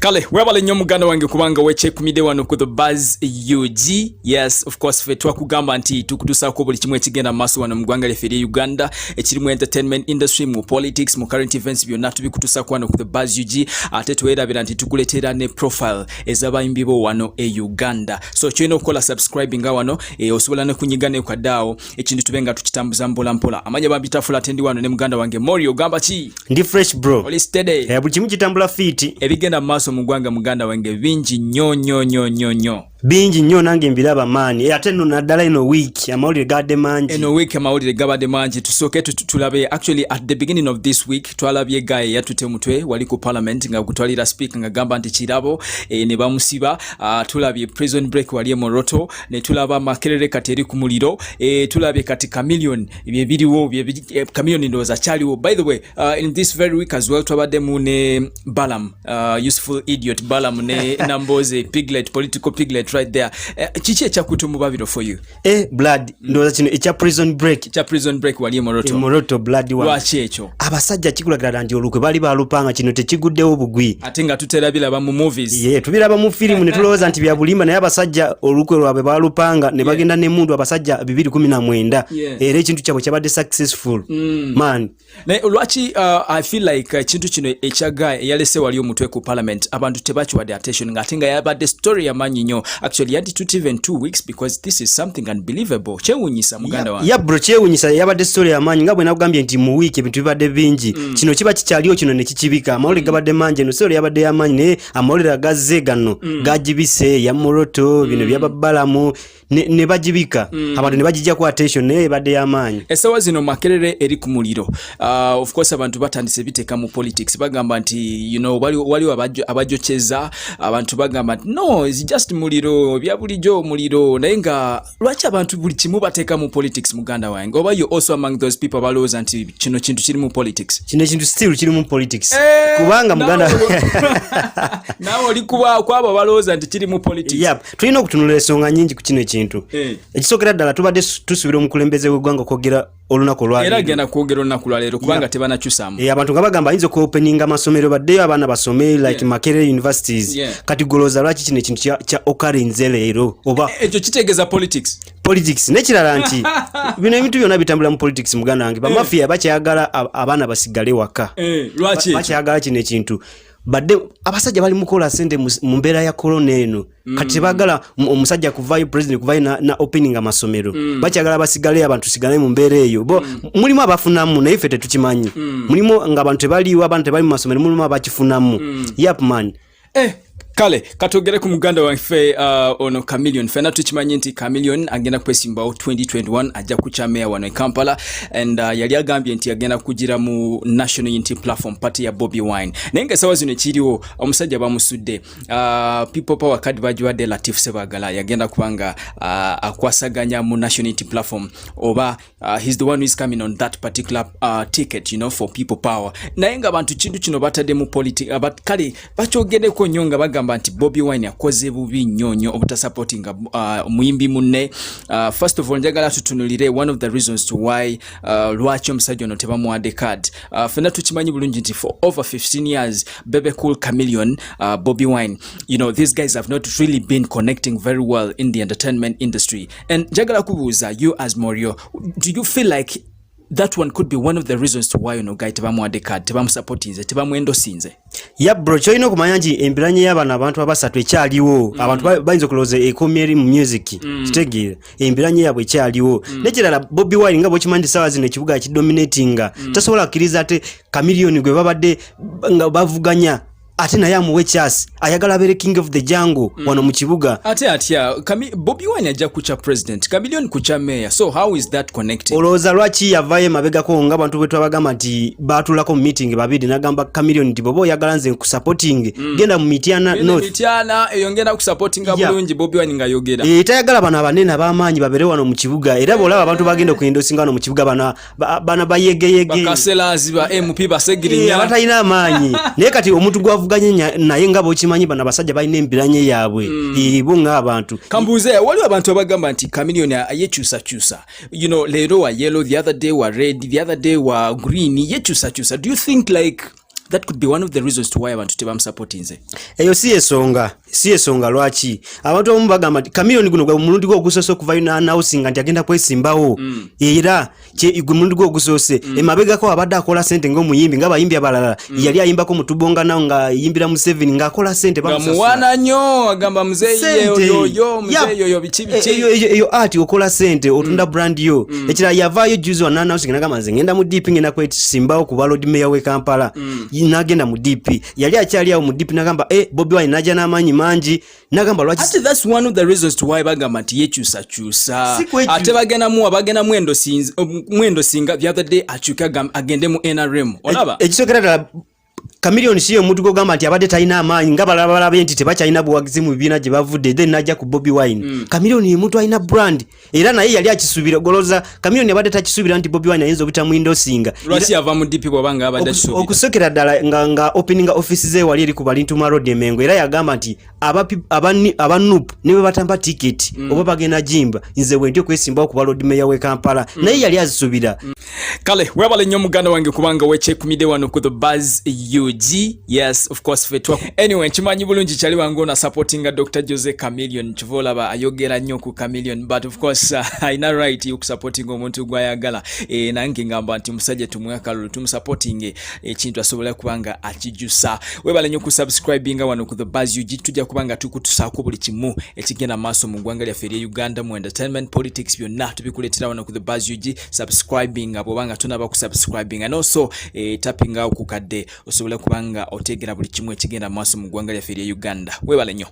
Kale webale nnyo muganda wange kubanga wechekumide wano ku The Buzz UG. Yes, of course fe twakugamba nti tukutusaako buli kimwe ekigenda maaso wano mu ggwanga lyaffe erya Uganda, ekiri mu entertainment industry, mu politics, mu current events, byonna tubikutusaako wano ku The Buzz UG. Ate tuweerabira nti tukuleetera ne profile ez'abayimbi bo wano e Uganda. So kyolina okukola subscribing nga wano osobola ne kunyiga ne kwadaawo ekintu tube nga tukitambuza mpola mpola. Amanya bambitafula atendi wano ne muganda wange Morio, gamba ki? Ndi fresh bro. Oli steady. Buli kimu kitambula fit. Ebigenda maaso mu ggwanga muganda wange bingi nnyo. Bingi nnyo nange mbiraba maani. Ate no naddala ino week amawulire gadde mangi. Eno week amawulire gabadde mangi. Tusooke tulabe actually at the beginning of this week twalabye guy yatute mutwe wali ku parliament nga gutwalira speaker nga gamba nti kirabo ne bamusiba. Tulabye prison break wali Moroto, ne tulaba Makerere kateri ku muliro, tulabye kati Chameleon bye biriwo Chameleon ndoza chaliwo. By the way, in this very week as well twabadde mu ne Balam, useful idiot Balam ne Namboze piglet, political piglet right there. Chichi ekyakutu mu babiro for you. Blood ndoza kino ekya prison break. Cha prison break wali Moroto. Moroto blood wa. Lwaki ekyo? Abasajja kikulagira ndi olukwe bali balupanga kino tekiguddewo bugwi. Ate nga tuterabira mu movies. Tubiraba mu film ne tulowooza nti bya bulimba naye abasajja olukwe lwabwe balupanga ne bagenda ne mundu abasajja 219. Era ekintu kyabwe kyabadde successful. Man. Lwaki I feel like kintu kino ekyaga yalese wali omutwe ku parliament abantu tebachiwadde attention nga atenga yabadde story ya manyi nyo. Actually yadi took even 2 weeks because this is something unbelievable. Chewunyisa muganda wange. Bro, chewunyisa yabadde story ya manyi nga bwe nagambye nti mu week ebintu bibadde bingi. Kino kiba kikyaliyo kino ne kikibika. Amawulire gabadde mangi no story yabadde ya manyi ne amawulire agazze gano gajibise ya Moroto bino byababalamu ne bajibika. Abantu ne bajijja ku attention ne ebadde ya manyi. Esawa zino Makerere eri ku muliro. Of course abantu batandise biteka mu politics bagamba nti wali abajocheza abantu bagamba nti no it's just muliro bya bulijo muliro naye nga lwaki abantu buli kimu bateka mu politics muganda wange oba you also among those people balowooza nti kino kintu kiri mu politics still kiri mu politics kubanga muganda nawe oli kwabo balowooza nti kiri mu politics tulina okutunula ensonga nyingi ku kino ekintu ekisookera ddala tubadde tusubira omukulembeze w'eggwanga okwogera olunaku lwaleero era genda kwogera olunaku lwaleero kubanga tebanakyusamu abantu nga bagamba ayinza okuopeninga amasomero baddeyo abaana basome like Makerere universities kati goloza lwaki kino ekintu kya okarinze leero oba ekyo kitegeeza politics nekirala nti bino ebintu byonna bitambula mu politics muganda wange bamafia bakyayagala abaana basigale waka lwaki bakyayagala kino ekintu badde abasajja bali mukola sente mu mbeera ya corona eno kati tebagala omusajja kuvayo president kuvayo na opening amasomero bakyagala basigale abantu sigale mu mbeera eyo bo mulimu abafunamu naye ffe tetukimanyi mulimu nga abantu tebaliwo abantu tebali mu masomero mulimu abakifunamu yap man Kale katogere ku muganda waffe ono Chameleon fena tukimanyi nti Chameleon agenda kwesimbawo 2021 ajja kukyamea wano e Kampala and yali agambye nti agenda kugira mu National Unity Platform party ya Bobi Wine naye nga esawa zino ekiriwo omusajja bamusudde people power card bajiwadde Latif Sebagala yagenda kubanga akwasaganya mu National Unity Platform oba he's the one who is coming on that particular ticket for people power naye nga abantu kintu kino batadde mu politics kale bakyogedeko nnyo nga bagamba nti Bobi Wine akoze bubi nnyo obutasupportinga muyimbi munne. First of all njagala tutunulire one of the reasons to why lwaki omusajja ono tebamuwadde card. Fena tukimanyi bulungi nti for over 15 years Bebe Cool, Chameleon, Bobi Wine, these guys have not really been connecting very well in the entertainment industry. And njagala kubuuza you as Morio, do you feel like that one could be one of the reasons to why guy tebamuwadde card tebamusupportinze tebamuendosinze? Bro, kyolina okumanya nti embiranye y'abana abantu abasatu ekyaliwo abantu bayinza okulowooza ekomyeri mu music kitegeera embiranye yabwe ekyaliwo nekirala Bobi Wine nga bw'okimanyi nti ssaawa zino ekibuga ekidominatinga tasobola kukkiriza ate Chameleon gwe babadde nga bavuganya ate naye amuwe chance ayagala abeere king of the jungle wano mu kibuga ate atya Bobi Wine ajja kucha president Chameleon kucha mayor, so how is that connected? Olowooza lwaki yavayo mabegako nga abantu bwe twabagamba nti baatulako mu meeting babiri nagamba Chameleon nti bobo oyagala nze nkusupporting genda mu Mityana North Mityana eyo ngenda kusupportinga bulungi Bobi Wine nga yogera tayagala bano abanene ab'amaanyi babeere wano mu kibuga era bw'olaba abantu bagenda okuendosinga wano mu kibuga bana bayegeyege bakaselazi ba MP basegirinya batalina amaanyi naye kati omuntu gwavuganye naye nga bw'okimanyi bano abasajja balina embiranye yaabwe bo ng'abantu kambuze waliwo abantu abagamba nti Chameleon yekyusakyusa leero wa yellow, the other day wa red, the other day wa green yekyusakyusa. Do you think like that could be one of the reasons to why abantu tebamusupporting nze. Eyo si esonga lwaki abantu abamu bagamba nti Chameleone guno gwe mulundi gwo ogusoose okuva ino announcing nti agenda kwesimbawo era gwe mulundi gwo ogusoose emabegako abadde akola sente ng'omuyimbi ng'abayimbi abalala yali ayimbako mu Tubonga nawo nga yimbira mu 7 ng'akola sente bamuwana nnyo agamba muzeeyi yoyo biki eyo ati okola sente otunda brand yo ekirala yavaayo juzi wa announcing n'agamba nze ngenda mu DP ngenda kwesimbawo ku Lord Mayor w'e Kampala n'agenda mu DP yali akyali awo mu DP n'agamba Bobi Wine n'ajja n'amaanyi mangi n'agamba lwaki. Ati that's one of the reasons to why bagamba nti yekyusa ate bagenda mwendo singa the other day akyuka agende mu NRM olaba ekisokera ddala Chameleone siyo omuntu gogamba nti abadde talina amaanyi nga balaba nti tebakyalina buwagizi mu bibiina gye bavudde then najja ku Bobi Wine. Chameleone ye muntu alina brand era naye yali akisuubira goloza Chameleone abadde takisuubira nti Bobi Wine ayinza obutamwindosinga lwaki ava mu DP bw'obanga abadde akisuubira okusokera ddala nga opening office ze wali eri ku Balintuma Road Emengo era yagamba nti abanup ne bwe batamba ticket oba bagenda jimba nze wentyo kwesimbawo ku Lord Mayor w'e Kampala naye yali azisuubira. Kale webale nnyo muganda wange kubanga wekyekuumidde wano ku The Buzz UG. Yes, of course fetwa. Anyway, chimanyi bulungi chali wangu na supporting Dr. Jose Chameleone chivolaba ayogera nnyo ku Chameleone but of course aina right you supporting omuntu gwayagala nange ngamba nti musajja tumwakalulu tumusupporting ekintu asobola kubanga akijusa. Webale nnyo ku subscribinga wano ku The Buzz UG tujja kubanga tukutusaako buli kimu ekigenda maaso mu ggwanga lyaffe erya Uganda mu entertainment politics byonna tubikuleetera wano ku The Buzz UG subscribing abobanga tunaba ku subscribing and also tapping out ku kadde osobola kubanga otegera buli kimu ekigenda maaso mu ggwanga lyaffe erya Uganda. Webale nnyo.